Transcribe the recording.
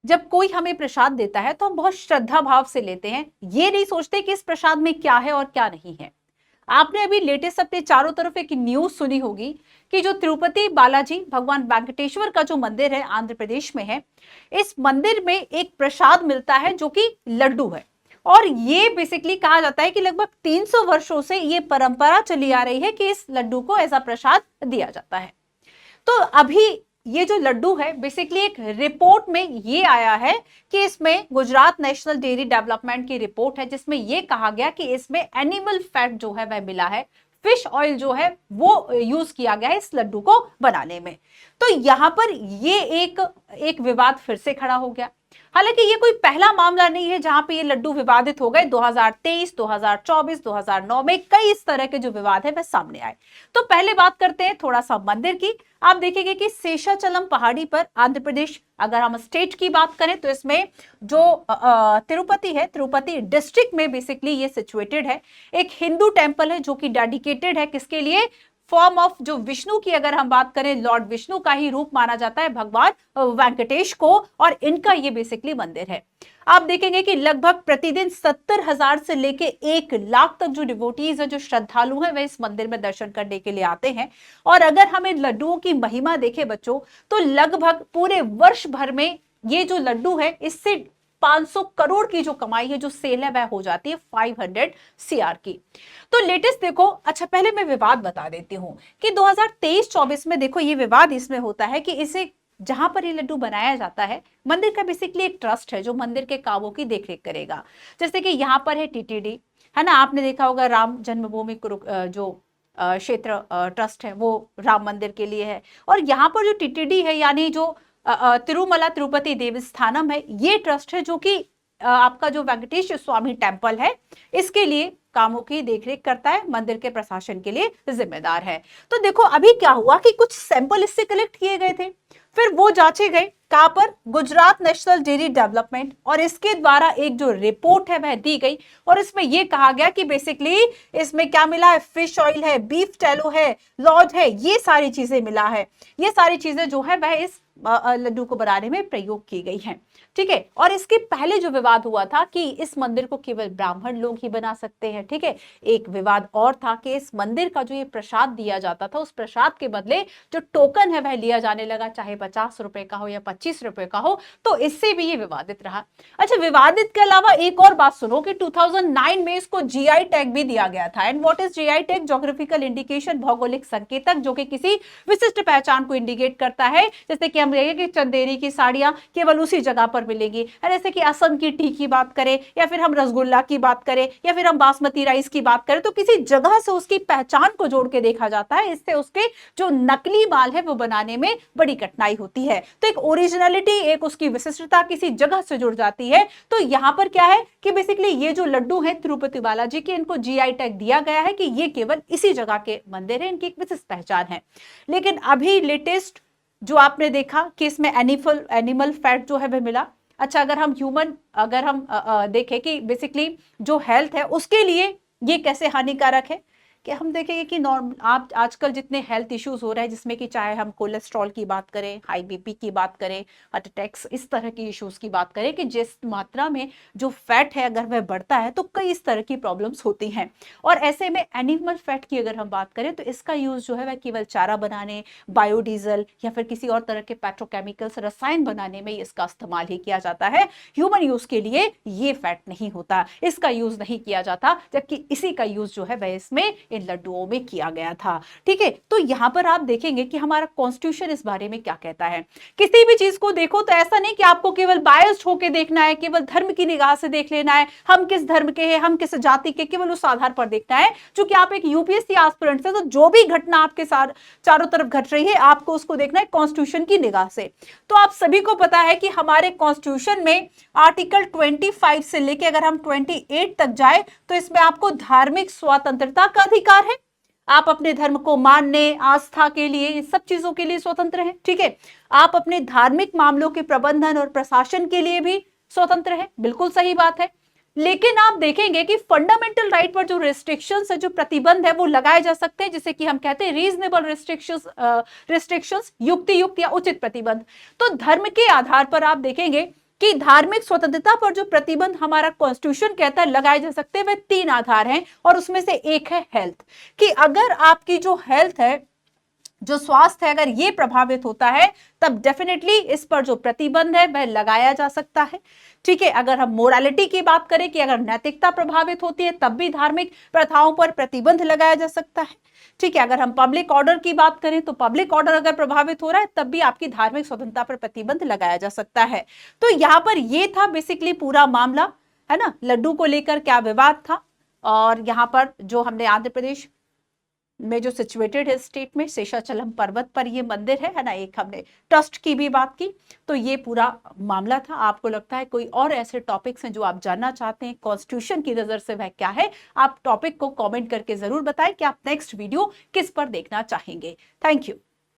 जब कोई हमें प्रसाद देता है तो हम बहुत श्रद्धा भाव से लेते हैं, ये नहीं सोचते कि इस प्रसाद में क्या है और क्या नहीं है। आपने अभी लेटेस्ट अपने चारों तरफ एक न्यूज सुनी होगी कि जो तिरुपति बालाजी भगवान वेंकटेश्वर का जो मंदिर है आंध्र प्रदेश में है, इस मंदिर में एक प्रसाद मिलता है जो कि लड्डू है। और ये बेसिकली कहा जाता है कि लगभग 300 वर्षों से ये परंपरा चली आ रही है कि इस लड्डू को ऐसा प्रसाद दिया जाता है। तो अभी ये जो लड्डू है बेसिकली एक रिपोर्ट में ये आया है कि इसमें गुजरात नेशनल डेयरी डेवलपमेंट की रिपोर्ट है जिसमें ये कहा गया कि इसमें एनिमल फैट जो है वह मिला है, फिश ऑयल जो है वो यूज किया गया है इस लड्डू को बनाने में। तो यहां पर ये एक विवाद फिर से खड़ा हो गया। हालांकि ये कोई पहला मामला नहीं है जहां पे ये लड्डू विवादित हो गए। 2023, 2024, 2009 में कई इस तरह के जो विवाद है वह सामने आए। तो पहले बात करते हैं थोड़ा सा मंदिर की। आप देखेंगे कि शेषाचलम पहाड़ी पर आंध्र प्रदेश, अगर हम स्टेट की बात करें तो इसमें जो तिरुपति है, तिरुपति डिस्ट्रिक्ट में बेसिकली ये सिचुएटेड है। एक हिंदू टेम्पल है जो कि डेडिकेटेड है किसके लिए, फॉर्म ऑफ जो विष्णु की अगर हम बात करें, लॉर्ड विष्णु का ही रूप माना जाता है भगवान वेंकटेश को, और इनका ये बेसिकली मंदिर है। आप देखेंगे कि लगभग प्रतिदिन 70,000 से लेके 1 लाख तक जो डिवोटीज है, जो श्रद्धालु हैं, वह इस मंदिर में दर्शन करने के लिए आते हैं। और अगर हम इन लड्डुओं की महिमा देखें बच्चों, तो लगभग पूरे वर्ष भर में ये जो लड्डू है इससे 500 करोड़ की जो कमाई है, जो सेल है, वह हो जाती है 500 CR की। तो लेटेस्ट देखो, अच्छा पहले मैं विवाद बता देती हूं कि 2023-24 में देखो ये विवाद इसमें होता है कि इसे जहां पर ये लड्डू बनाया जाता है, मंदिर का बेसिकली एक ट्रस्ट है जो मंदिर के कामों की देखरेख करेगा। जैसे कि यहाँ पर है TTD, है ना, आपने देखा होगा राम जन्मभूमि जो क्षेत्र ट्रस्ट है वो राम मंदिर के लिए है। और यहाँ पर जो TTD है यानी जो तिरुमला तिरुपति देवस्थानम है, ये ट्रस्ट है जो कि आपका जो वेंकटेश स्वामी टेम्पल है इसके लिए कामों की देखरेख करता है, मंदिर के प्रशासन के लिए जिम्मेदार है। तो देखो अभी क्या हुआ कि कुछ सैंपल इससे कलेक्ट किए गए थे, फिर वो जांचे गए कहां पर, गुजरात नेशनल डेयरी डेवलपमेंट, और इसके द्वारा एक जो रिपोर्ट है वह दी गई। और इसमें यह कहा गया कि बेसिकली इसमें क्या मिला है, फिश ऑयल है, बीफ टैलो है, लॉज है, ये सारी चीजें मिला है। ये सारी चीजें जो है वह इस लड्डू को बनाने में प्रयोग की गई हैं। ठीक है। और इसके पहले जो विवाद हुआ था कि इस मंदिर को केवल ब्राह्मण लोग ही बना सकते हैं। ठीक है। एक विवाद और था कि इस मंदिर का जो ये प्रसाद दिया जाता था, उस प्रसाद के बदले जो टोकन है वह लिया जाने लगा, चाहे 50 रुपए का हो या 25 रुपए का हो। तो इससे भी ये विवादित रहा। अच्छा, विवादित के अलावा एक और बात सुनो कि 2009 में इसको GI टैग भी दिया गया था। And what is GI tag? Geographical indication, भौगोलिक संकेतक, जो कि किसी विशिष्ट पहचान को इंडिकेट करता है। जैसे कि हम देखें कि चंदेरी की साड़ियां केवल उसी जगह पर मिलेंगी, जैसे कि असम की टी की बात करें, या फिर हम रसगुल्ला की बात करें, या फिर हम बासमती राइस की बात करें, तो किसी जगह से उसकी पहचान को जोड़ के देखा जाता है। इससे उसके जो नकली माल है वो बनाने में बड़ी कठिनाई होती है। तो एक ओरिजिनलिटी, एक उसकी विशिष्टता किसी जगह से जुड़ जाती है। तो यहां पर क्या है कि बेसिकली ये जो लड्डू है तिरुपति बालाजी के, इनको GI टैग दिया गया है कि ये केवल इसी जगह के मंदिर है, इनकी एक विशिष्ट पहचान है। लेकिन अभी लेटेस्ट जो आपने देखा कि इसमें एनिमल फैट जो है वह मिला। अच्छा, अगर हम देखें कि बेसिकली जो हेल्थ है उसके लिए ये कैसे हानिकारक है, कि हम देखेंगे कि आप आजकल जितने हेल्थ इश्यूज हो रहे हैं, जिसमें कि चाहे हम कोलेस्ट्रॉल की बात करें, हाई BP की बात करें, हार्ट अटैक्स, इस तरह की इश्यूज की बात करें, कि जिस मात्रा में जो फैट है अगर वह बढ़ता है तो कई इस तरह की प्रॉब्लम्स होती हैं। और ऐसे में एनिमल फैट की अगर हम बात करें तो इसका यूज जो है वह केवल चारा बनाने, बायोडीजल या फिर किसी और तरह के पेट्रोकेमिकल्स, रसायन बनाने में इसका इस्तेमाल ही किया जाता है। ह्यूमन यूज के लिए ये फैट नहीं होता, इसका यूज नहीं किया जाता, जबकि इसी का यूज जो है वह इसमें इन लड्डुओं में किया गया था। ठीक है। तो यहां पर आप देखेंगे कि हमारा कॉन्स्टिट्यूशन इस बारे में क्या कहता है। किसी भी चीज को देखो तो ऐसा नहीं कि आपको केवल बायस्ड होकर देखना है, केवल धर्म की निगाह से देख लेना है, हम किस धर्म के हैं, हम किस जाति के, केवल उस आधार पर देखना है। क्योंकि आप एक UPSC एस्पिरेंट से, तो जो भी घटना आपके साथ चारों तरफ घट रही है आपको उसको देखना है कॉन्स्टिट्यूशन की निगाह से। तो आप सभी को पता है कि हमारे कॉन्स्टिट्यूशन में आर्टिकल 25 से लेके अगर हम 28 तक जाए तो इसमें आपको धार्मिक स्वतंत्रता का अधिकार है। आप अपने धर्म को मानने, आस्था के लिए, इन सब चीजों के लिए स्वतंत्र हैं। ठीक है। आप अपने धार्मिक मामलों के प्रबंधन और प्रशासन के लिए भी स्वतंत्र हैं, बिल्कुल सही बात है। लेकिन आप देखेंगे कि फंडामेंटल राइट पर जो रिस्ट्रिक्शंस है, जो प्रतिबंध है, वो लगाए जा सकते हैं, जिसे कि हम कहते हैं रीजनेबल रिस्ट्रिक्शंस, युक्ति युक्त या उचित प्रतिबंध। तो धर्म के आधार पर आप देखेंगे कि धार्मिक स्वतंत्रता पर जो प्रतिबंध हमारा कॉन्स्टिट्यूशन कहता है लगाए जा सकते हैं, वे 3 आधार हैं और उसमें से एक है हेल्थ, कि अगर आपकी जो हेल्थ है, जो स्वास्थ्य है, अगर ये प्रभावित होता है तब डेफिनेटली इस पर जो प्रतिबंध है वह लगाया जा सकता है। ठीक है, अगर हम मोरालिटी की बात करें कि अगर नैतिकता प्रभावित होती है तब भी धार्मिक प्रथाओं पर प्रतिबंध लगाया जा सकता है। ठीक है, अगर हम पब्लिक ऑर्डर की बात करें तो पब्लिक ऑर्डर अगर प्रभावित हो रहा है तब भी आपकी धार्मिक स्वतंत्रता पर प्रतिबंध लगाया जा सकता है। तो यहां पर ये था बेसिकली पूरा मामला, है ना, लड्डू को लेकर क्या विवाद था। और यहाँ पर जो हमने आंध्र प्रदेश में जो सिचुएटेड है स्टेट में शेषाचलम पर्वत पर ये मंदिर है ना, एक हमने ट्रस्ट की भी बात की। तो ये पूरा मामला था। आपको लगता है कोई और ऐसे टॉपिक्स हैं जो आप जानना चाहते हैं कॉन्स्टिट्यूशन की नजर से, वह क्या है? आप टॉपिक को कमेंट करके जरूर बताएं कि आप नेक्स्ट वीडियो किस पर देखना चाहेंगे। Thank you.